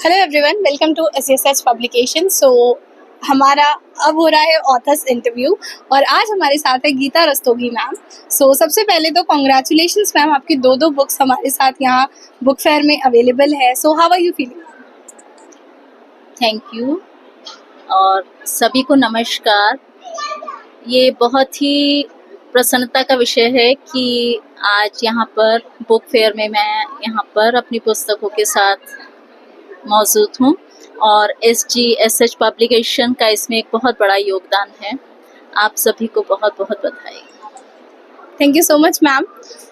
Hello everyone, welcome to SSH publication. हमारा अब हो रहा है ऑथर्स इंटरव्यू और आज हमारे साथ है गीता रस्तोगी मैम। सबसे पहले तो कॉन्ग्रेचुलेशंस मैम, आपकी दो बुक्स हमारे साथ यहाँ बुक फेयर में अवेलेबल है। How are you feeling? Thank you और सभी को नमस्कार। ये बहुत ही प्रसन्नता का विषय है कि आज यहाँ पर बुक फेयर में मैं यहाँ पर अपनी पुस्तकों के साथ मौजूद हूँ और SGSH पब्लिकेशन का इसमें एक बहुत बड़ा योगदान है। आप सभी को बहुत बहुत बधाई। Thank you so much ma'am.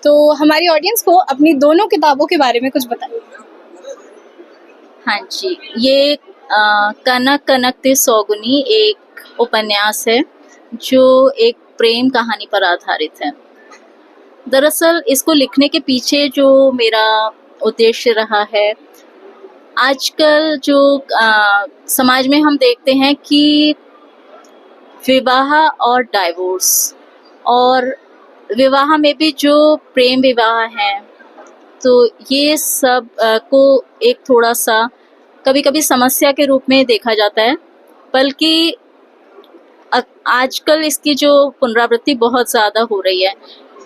तो हमारी ऑडियंस को अपनी दोनों किताबों के बारे में कुछ बताइए। हाँ जी, ये कनक कनकते सौगुनी एक उपन्यास है जो एक प्रेम कहानी पर आधारित है। दरअसल इसको लिखने के पीछे जो मेरा उद्देश्य रहा है, आजकल जो समाज में हम देखते हैं कि विवाह और डाइवोर्स और विवाह में भी जो प्रेम विवाह हैं, तो ये सब को एक थोड़ा सा कभी कभी समस्या के रूप में देखा जाता है, बल्कि आजकल इसकी जो पुनरावृत्ति बहुत ज़्यादा हो रही है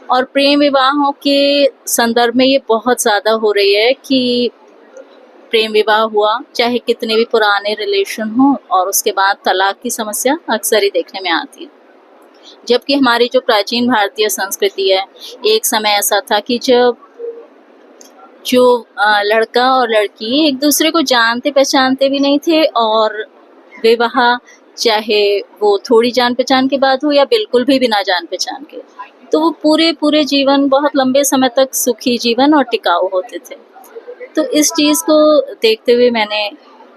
और प्रेम विवाहों के संदर्भ में ये बहुत ज़्यादा हो रही है कि प्रेम विवाह हुआ, चाहे कितने भी पुराने रिलेशन हो, और उसके बाद तलाक की समस्या अक्सर ही देखने में आती है। जबकि हमारी जो प्राचीन भारतीय संस्कृति है, एक समय ऐसा था कि जब जो लड़का और लड़की एक दूसरे को जानते पहचानते भी नहीं थे और विवाह चाहे वो थोड़ी जान पहचान के बाद हो या बिल्कुल भी बिना जान पहचान के, तो वो पूरे जीवन बहुत लंबे समय तक सुखी जीवन और टिकाऊ होते थे। तो इस चीज़ को देखते हुए मैंने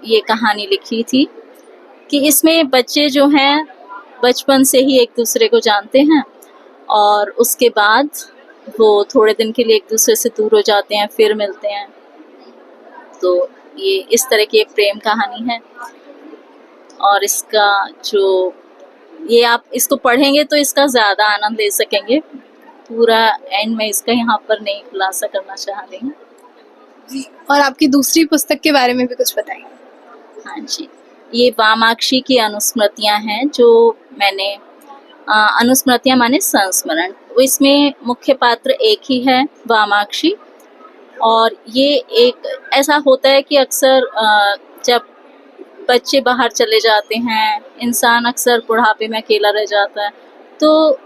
ये कहानी लिखी थी कि इसमें बच्चे जो हैं बचपन से ही एक दूसरे को जानते हैं और उसके बाद वो थोड़े दिन के लिए एक दूसरे से दूर हो जाते हैं, फिर मिलते हैं। तो ये इस तरह की एक प्रेम कहानी है और इसका जो ये आप इसको पढ़ेंगे तो इसका ज़्यादा आनंद ले सकेंगे। पूरा एंड में इसका यहाँ पर नहीं खुलासा करना चाह रही हूँ। और आपकी दूसरी पुस्तक के बारे में भी कुछ बताइए। हाँ जी, ये वामाक्षी की अनुस्मृतियाँ हैं जो मैंने अनुस्मृतियाँ माने संस्मरण, इसमें मुख्य पात्र एक ही है, वामाक्षी। और ये एक ऐसा होता है कि अक्सर जब बच्चे बाहर चले जाते हैं, इंसान अक्सर बुढ़ापे में अकेला रह जाता है, तो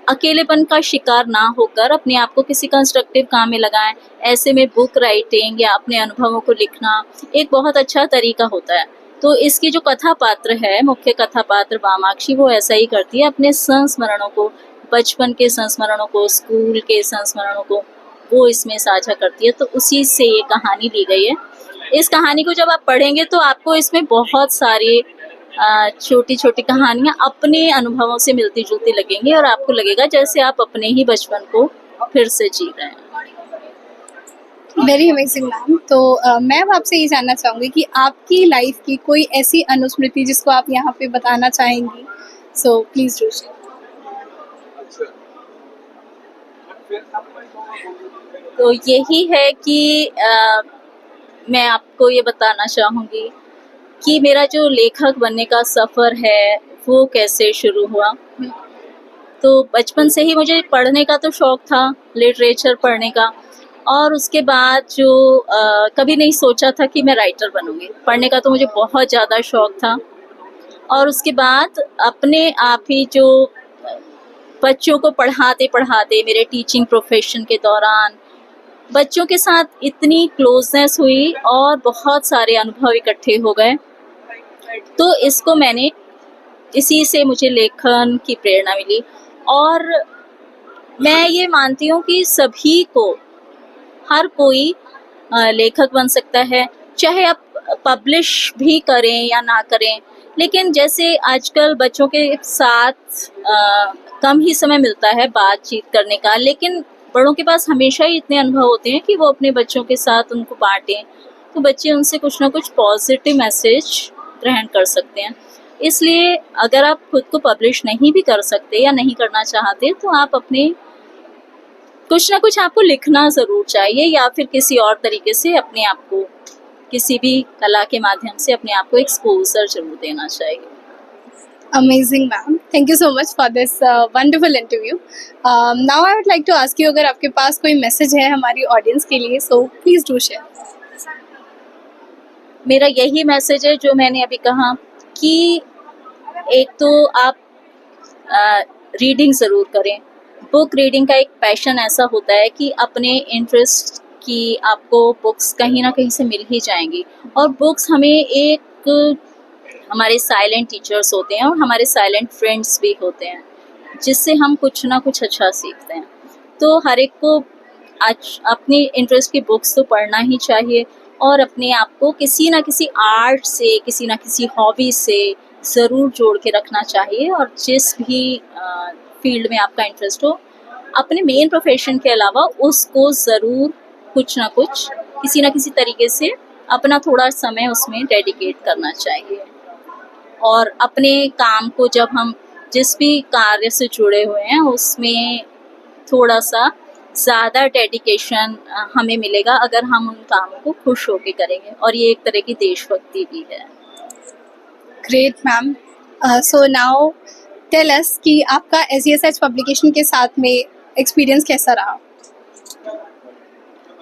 अकेलेपन का शिकार ना होकर अपने आप को किसी कंस्ट्रक्टिव काम में लगाएं। ऐसे में बुक राइटिंग या अपने अनुभवों को लिखना एक बहुत अच्छा तरीका होता है। तो इसकी जो कथा पात्र है, मुख्य कथा पात्र वामाक्षी, वो ऐसा ही करती है, अपने संस्मरणों को, बचपन के संस्मरणों को, स्कूल के संस्मरणों को वो इसमें साझा करती है। तो उसी से ये कहानी ली गई है। इस कहानी को जब आप पढ़ेंगे तो आपको इसमें बहुत सारी छोटी छोटी कहानियाँ अपने अनुभवों से मिलती जुलती लगेंगी और आपको लगेगा जैसे आप अपने ही बचपन को फिर से जी रहे हैं। Very amazing ma'am. तो मैं आपसे ये जानना चाहूँगी कि आपकी लाइफ की कोई ऐसी अनुस्मृति जिसको आप यहाँ पे बताना चाहेंगी। Please do share. तो यही है कि मैं आपको ये बताना चाहूँगी कि मेरा जो लेखक बनने का सफ़र है वो कैसे शुरू हुआ। तो बचपन से ही मुझे पढ़ने का तो शौक़ था, लिटरेचर पढ़ने का, और उसके बाद जो कभी नहीं सोचा था कि मैं राइटर बनूंगी। पढ़ने का तो मुझे बहुत ज़्यादा शौक़ था और उसके बाद अपने आप ही जो बच्चों को पढ़ाते पढ़ाते मेरे टीचिंग प्रोफेशन के दौरान बच्चों के साथ इतनी क्लोजनेस हुई और बहुत सारे अनुभव इकट्ठे हो गए। तो इसको मैंने इसी से मुझे लेखन की प्रेरणा मिली और मैं ये मानती हूँ कि सभी को, हर कोई लेखक बन सकता है, चाहे आप पब्लिश भी करें या ना करें। लेकिन जैसे आजकल बच्चों के साथ कम ही समय मिलता है बातचीत करने का, लेकिन बड़ों के पास हमेशा ही इतने अनुभव होते हैं कि वो अपने बच्चों के साथ उनको बांटें, तो बच्चे उनसे कुछ ना कुछ पॉजिटिव मैसेज ग्रहण कर सकते हैं। इसलिए अगर आप खुद को पब्लिश नहीं भी कर सकते या नहीं करना चाहते, तो आप अपने कुछ ना कुछ आपको लिखना ज़रूर चाहिए या फिर किसी और तरीके से अपने आप को किसी भी कला के माध्यम से अपने आप को एक्सपोजर जरूर देना चाहिए। Amazing, ma'am. Thank you so much for this wonderful interview. Now I would like to ask you अगर आपके पास कोई मैसेज है हमारी ऑडियंस के लिए, so please do share. मेरा यही मैसेज है जो मैंने अभी कहा कि एक तो आप रीडिंग ज़रूर करें। बुक रीडिंग का एक पैशन ऐसा होता है कि अपने इंटरेस्ट की आपको बुक्स कहीं ना कहीं से मिल ही जाएंगी, और बुक्स हमें एक हमारे साइलेंट टीचर्स होते हैं और हमारे साइलेंट फ्रेंड्स भी होते हैं, जिससे हम कुछ ना कुछ अच्छा सीखते हैं। तो हर एक को आज अपने इंटरेस्ट की बुक्स तो पढ़ना ही चाहिए, और अपने आप को किसी ना किसी आर्ट से, किसी ना किसी हॉबी से ज़रूर जोड़ के रखना चाहिए। और जिस भी फील्ड में आपका इंटरेस्ट हो, अपने मेन प्रोफेशन के अलावा उसको ज़रूर कुछ ना कुछ किसी ना किसी तरीके से अपना थोड़ा समय उसमें डेडिकेट करना चाहिए। और अपने काम को जब हम जिस भी कार्य से जुड़े हुए हैं उसमें थोड़ा सा ज़्यादा डेडिकेशन हमें मिलेगा अगर हम उन कामों को खुश होकर करेंगे, और ये एक तरह की देशभक्ति भी है। Great, ma'am. So now tell us कि आपका SESH पब्लिकेशन के साथ में एक्सपीरियंस कैसा रहा?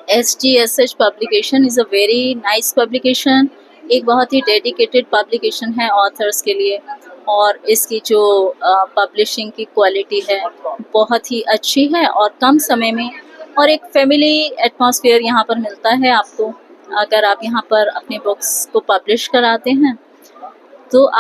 SGSH publication is a very nice publication. एक बहुत ही डेडिकेटेड पब्लिकेशन है ऑथर्स के लिए, और इसकी जो पब्लिशिंग की क्वालिटी है बहुत ही अच्छी है, और कम समय में, और एक फैमिली एटमॉस्फेयर यहाँ पर मिलता है आपको। अगर आप यहाँ पर अपने बुक्स को पब्लिश कराते हैं तो आप